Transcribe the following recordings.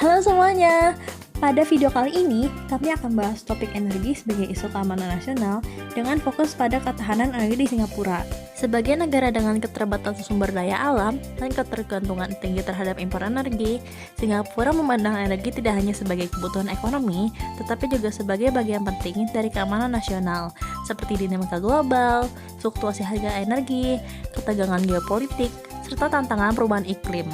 Halo semuanya, pada video kali ini kami akan bahas topik energi sebagai isu keamanan nasional dengan fokus pada ketahanan energi di Singapura. Sebagai negara dengan keterbatasan sumber daya alam dan ketergantungan tinggi terhadap impor energi, Singapura memandang energi tidak hanya sebagai kebutuhan ekonomi, tetapi juga sebagai bagian penting dari keamanan nasional, seperti dinamika global, fluktuasi harga energi, ketegangan geopolitik, serta tantangan perubahan iklim,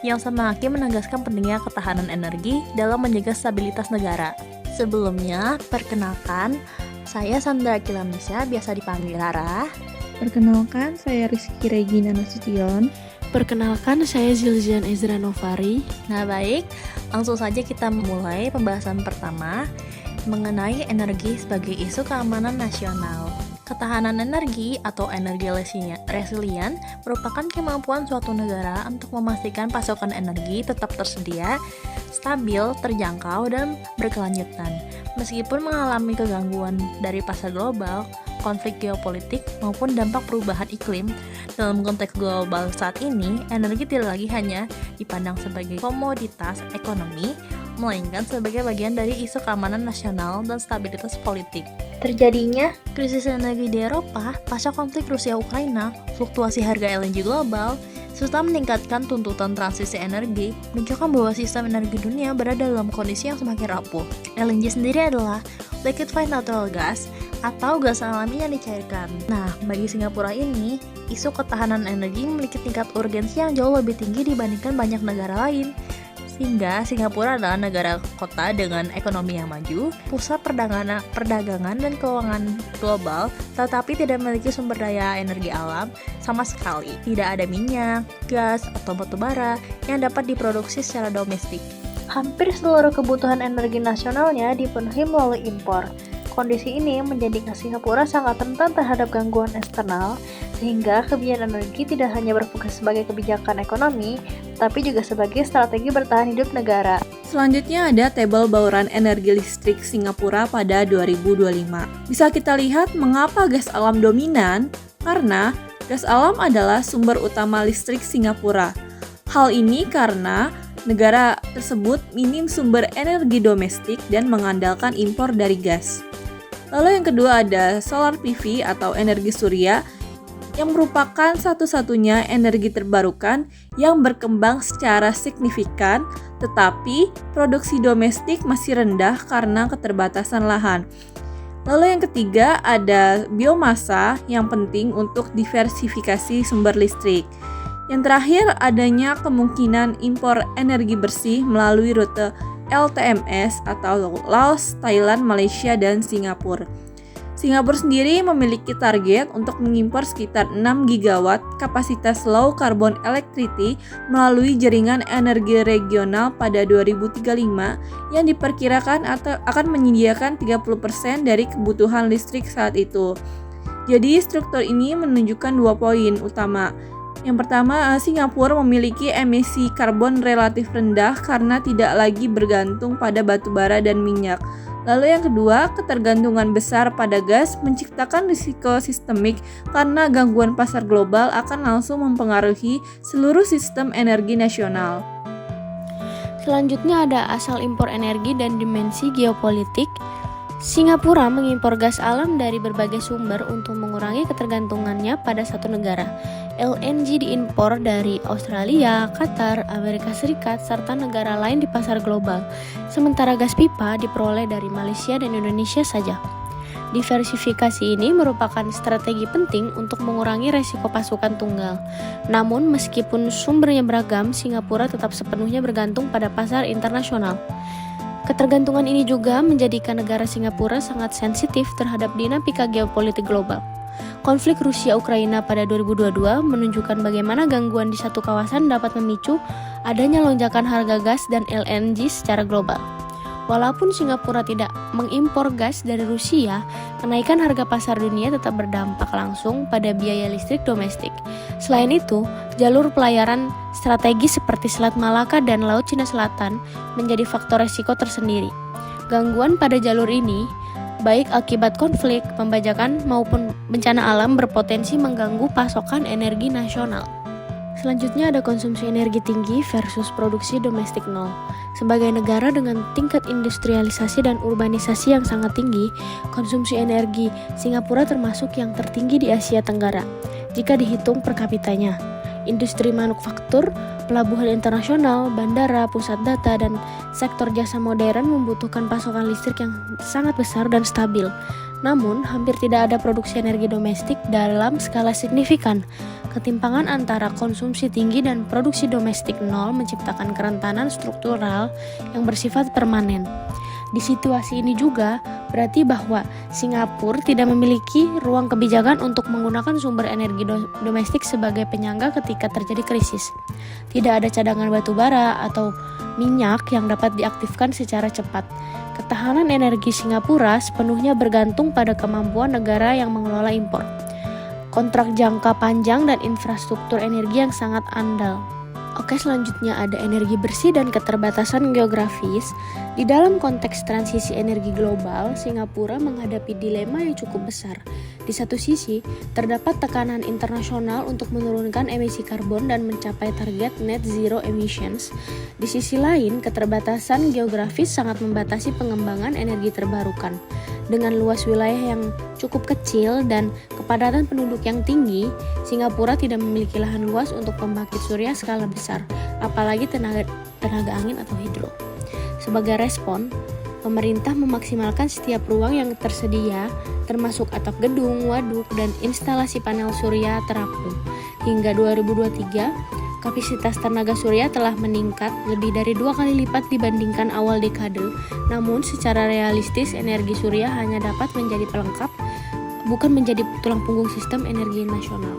yang semakin menegaskan pentingnya ketahanan energi dalam menjaga stabilitas negara. Sebelumnya, perkenalkan, saya Sandra Kilamisa, biasa dipanggil Rara. Perkenalkan, saya Rizky Regina Nasution. Perkenalkan, saya Zilzian Ezra Novari. Nah baik, langsung saja kita mulai pembahasan pertama mengenai energi sebagai isu keamanan nasional. Ketahanan energi atau energi resilient merupakan kemampuan suatu negara untuk memastikan pasokan energi tetap tersedia, stabil, terjangkau, dan berkelanjutan. Meskipun mengalami kegangguan dari pasar global, konflik geopolitik, maupun dampak perubahan iklim, dalam konteks global saat ini, energi tidak lagi hanya dipandang sebagai komoditas ekonomi, melainkan sebagai bagian dari isu keamanan nasional dan stabilitas politik. Terjadinya krisis energi di Eropa pasca konflik Rusia-Ukraina, fluktuasi harga LNG global, serta meningkatkan tuntutan transisi energi, menunjukkan bahwa sistem energi dunia berada dalam kondisi yang semakin rapuh. LNG sendiri adalah liquefied natural gas atau gas alami yang dicairkan. Nah, bagi Singapura ini, isu ketahanan energi memiliki tingkat urgensi yang jauh lebih tinggi dibandingkan banyak negara lain. Sehingga Singapura adalah negara kota dengan ekonomi yang maju, pusat perdagangan dan keuangan global, tetapi tidak memiliki sumber daya energi alam sama sekali. Tidak ada minyak, gas, atau batu bara yang dapat diproduksi secara domestik. Hampir seluruh kebutuhan energi nasionalnya dipenuhi melalui impor. Kondisi ini menjadikan Singapura sangat rentan terhadap gangguan eksternal, sehingga kebijakan energi tidak hanya berfokus sebagai kebijakan ekonomi, tapi juga sebagai strategi bertahan hidup negara. Selanjutnya ada tabel bauran energi listrik Singapura pada 2025. Bisa kita lihat mengapa gas alam dominan? Karena gas alam adalah sumber utama listrik Singapura. Hal ini karena negara tersebut minim sumber energi domestik dan mengandalkan impor dari gas. Lalu yang kedua ada solar PV atau energi surya yang merupakan satu-satunya energi terbarukan yang berkembang secara signifikan, tetapi produksi domestik masih rendah karena keterbatasan lahan. Lalu yang ketiga ada biomasa yang penting untuk diversifikasi sumber listrik. Yang terakhir adanya kemungkinan impor energi bersih melalui rute LTMS atau Laos, Thailand, Malaysia, dan Singapura. Singapura sendiri memiliki target untuk mengimpor sekitar 6 gigawatt kapasitas low carbon electricity melalui jaringan energi regional pada 2035 yang diperkirakan akan menyediakan 30% dari kebutuhan listrik saat itu. Jadi struktur ini menunjukkan 2 poin utama. Yang pertama, Singapura memiliki emisi karbon relatif rendah karena tidak lagi bergantung pada batu bara dan minyak. Lalu yang kedua, ketergantungan besar pada gas menciptakan risiko sistemik karena gangguan pasar global akan langsung mempengaruhi seluruh sistem energi nasional. Selanjutnya ada asal impor energi dan dimensi geopolitik. Singapura mengimpor gas alam dari berbagai sumber untuk mengurangi ketergantungannya pada satu negara. LNG diimpor dari Australia, Qatar, Amerika Serikat, serta negara lain di pasar global. Sementara gas pipa diperoleh dari Malaysia dan Indonesia saja. Diversifikasi ini merupakan strategi penting untuk mengurangi resiko pasukan tunggal. Namun meskipun sumbernya beragam, Singapura tetap sepenuhnya bergantung pada pasar internasional. Ketergantungan ini juga menjadikan negara Singapura sangat sensitif terhadap dinamika geopolitik global. Konflik Rusia-Ukraina pada 2022 menunjukkan bagaimana gangguan di satu kawasan dapat memicu adanya lonjakan harga gas dan LNG secara global. Walaupun Singapura tidak mengimpor gas dari Rusia, kenaikan harga pasar dunia tetap berdampak langsung pada biaya listrik domestik. Selain itu, jalur pelayaran strategis seperti Selat Malaka dan Laut Cina Selatan menjadi faktor resiko tersendiri. Gangguan pada jalur ini, baik akibat konflik, pembajakan, maupun bencana alam berpotensi mengganggu pasokan energi nasional. Selanjutnya ada konsumsi energi tinggi versus produksi domestik nol. Sebagai negara dengan tingkat industrialisasi dan urbanisasi yang sangat tinggi, konsumsi energi Singapura termasuk yang tertinggi di Asia Tenggara jika dihitung per kapitanya. Industri manufaktur, pelabuhan internasional, bandara, pusat data, dan sektor jasa modern membutuhkan pasokan listrik yang sangat besar dan stabil. Namun, hampir tidak ada produksi energi domestik dalam skala signifikan. Ketimpangan antara konsumsi tinggi dan produksi domestik nol menciptakan kerentanan struktural yang bersifat permanen. Di situasi ini juga berarti bahwa Singapura tidak memiliki ruang kebijakan untuk menggunakan sumber energi domestik sebagai penyangga ketika terjadi krisis. Tidak ada cadangan batu bara atau minyak yang dapat diaktifkan secara cepat. Ketahanan energi Singapura sepenuhnya bergantung pada kemampuan negara yang mengelola impor, kontrak jangka panjang, dan infrastruktur energi yang sangat andal. Oke, selanjutnya ada energi bersih dan keterbatasan geografis. Di dalam konteks transisi energi global, Singapura menghadapi dilema yang cukup besar. Di satu sisi, terdapat tekanan internasional untuk menurunkan emisi karbon dan mencapai target net zero emissions. Di sisi lain, keterbatasan geografis sangat membatasi pengembangan energi terbarukan. Dengan luas wilayah yang cukup kecil dan kepadatan penduduk yang tinggi, Singapura tidak memiliki lahan luas untuk pembangkit surya skala besar, apalagi tenaga angin atau hidro. Sebagai respon, pemerintah memaksimalkan setiap ruang yang tersedia, termasuk atap gedung, waduk, dan instalasi panel surya terapung. Hingga 2023, kapasitas tenaga surya telah meningkat lebih dari 2 kali lipat dibandingkan awal dekade. Namun secara realistis energi surya hanya dapat menjadi pelengkap, bukan menjadi tulang punggung sistem energi nasional.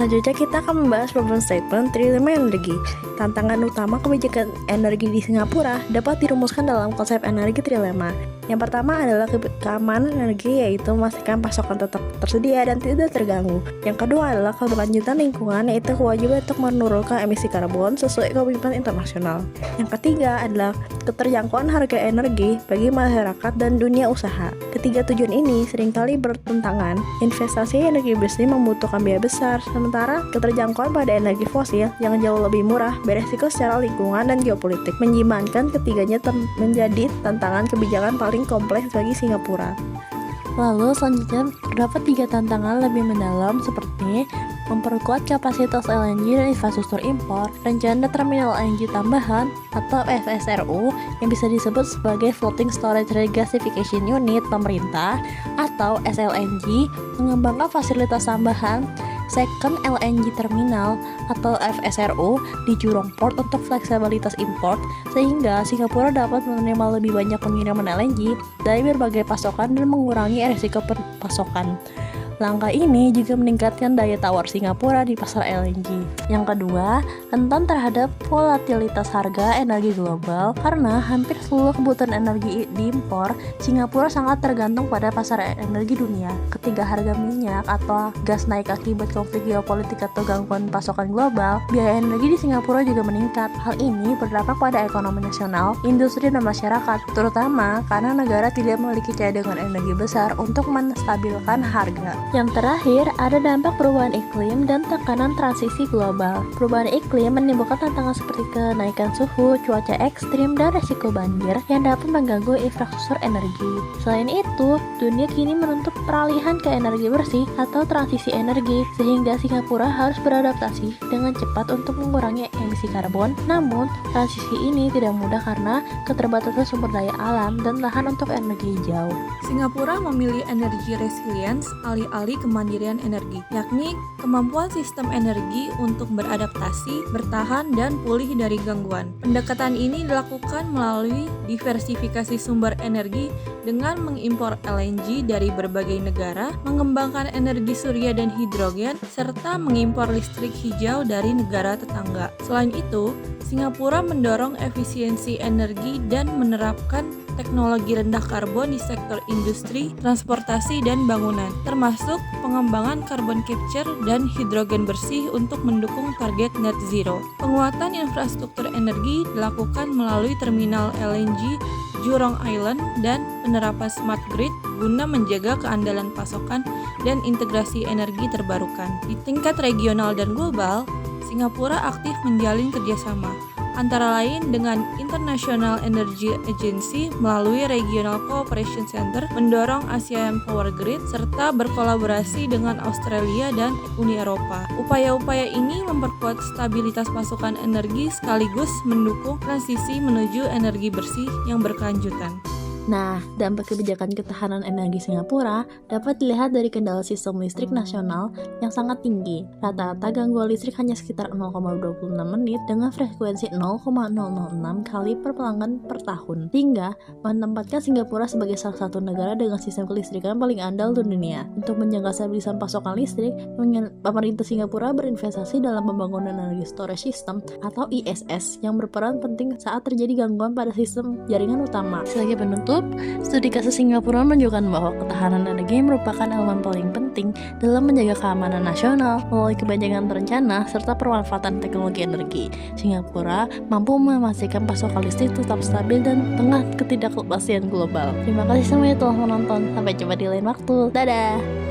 Selanjutnya kita akan membahas problem statement trilema energi. Tantangan utama kebijakan energi di Singapura dapat dirumuskan dalam konsep energi trilema. Yang pertama adalah keamanan energi, yaitu memastikan pasokan tetap tersedia dan tidak terganggu. Yang kedua adalah keberlanjutan lingkungan, yaitu kewajiban untuk menurunkan emisi karbon sesuai komitmen internasional. Yang ketiga adalah keterjangkauan harga energi bagi masyarakat dan dunia usaha. Ketiga tujuan ini seringkali bertentangan. Investasi energi bersih membutuhkan biaya besar, sementara keterjangkauan pada energi fosil yang jauh lebih murah beresiko secara lingkungan dan geopolitik. Menyimpangkan ketiganya menjadi tantangan kebijakan paling kompleks bagi Singapura. Lalu selanjutnya terdapat 3 tantangan lebih mendalam seperti memperkuat kapasitas LNG dan infrastruktur impor, rencana terminal LNG tambahan atau FSRU yang bisa disebut sebagai Floating Storage Regasification Unit pemerintah atau SLNG, mengembangkan fasilitas tambahan Second LNG Terminal atau FSRU di Jurong Port untuk fleksibilitas import, sehingga Singapura dapat menerima lebih banyak pengiriman LNG dari berbagai pasokan dan mengurangi risiko pasokan. Langkah ini juga meningkatkan daya tawar Singapura di pasar LNG. Yang kedua, rentan terhadap volatilitas harga energi global karena hampir seluruh kebutuhan energi diimpor, Singapura sangat tergantung pada pasar energi dunia. Ketika harga minyak atau gas naik akibat konflik geopolitik atau gangguan pasokan global, biaya energi di Singapura juga meningkat. Hal ini berdampak pada ekonomi nasional, industri, dan masyarakat, terutama karena negara tidak memiliki cadangan energi besar untuk menstabilkan harga. Yang terakhir, ada dampak perubahan iklim dan tekanan transisi global. Perubahan iklim menimbulkan tantangan seperti kenaikan suhu, cuaca ekstrim, dan resiko banjir yang dapat mengganggu infrastruktur energi. Selain itu, dunia kini menuntut peralihan ke energi bersih atau transisi energi, sehingga Singapura harus beradaptasi dengan cepat untuk mengurangi emisi karbon. Namun, transisi ini tidak mudah karena keterbatasan sumber daya alam dan lahan untuk energi hijau. Singapura memilih energi resilience alih-alih kemandirian energi, yakni kemampuan sistem energi untuk beradaptasi, bertahan, dan pulih dari gangguan. Pendekatan ini dilakukan melalui diversifikasi sumber energi dengan mengimpor LNG dari berbagai negara, mengembangkan energi surya dan hidrogen, serta mengimpor listrik hijau dari negara tetangga. Selain itu, Singapura mendorong efisiensi energi dan menerapkan teknologi rendah karbon di sektor industri, transportasi, dan bangunan, termasuk pengembangan carbon capture dan hidrogen bersih untuk mendukung target net zero. Penguatan infrastruktur energi dilakukan melalui terminal LNG Jurong Island dan penerapan smart grid guna menjaga keandalan pasokan dan integrasi energi terbarukan. Di tingkat regional dan global, Singapura aktif menjalin kerjasama, antara lain dengan International Energy Agency melalui Regional Cooperation Center, mendorong ASEAN Power Grid, serta berkolaborasi dengan Australia dan Uni Eropa. Upaya-upaya ini memperkuat stabilitas pasokan energi sekaligus mendukung transisi menuju energi bersih yang berkelanjutan. Nah, dampak kebijakan ketahanan energi Singapura dapat dilihat dari kendala sistem listrik nasional yang sangat tinggi. Rata-rata gangguan listrik hanya sekitar 0,26 menit dengan frekuensi 0,006 kali per pelanggan per tahun, hingga menempatkan Singapura sebagai salah satu negara dengan sistem kelistrikan paling andal di dunia. Untuk menjaga stabilitas pasokan listrik, pemerintah Singapura berinvestasi dalam pembangunan energi storage system atau ISS yang berperan penting saat terjadi gangguan pada sistem jaringan utama. Sebagai penutup, studi kasus Singapura menunjukkan bahwa ketahanan energi merupakan elemen paling penting dalam menjaga keamanan nasional melalui kebijakan terencana serta pemanfaatan teknologi energi. Singapura mampu memastikan pasokan listrik tetap stabil dan tengah ketidakpastian global. Terima kasih semuanya telah menonton. Sampai jumpa di lain waktu. Dadah!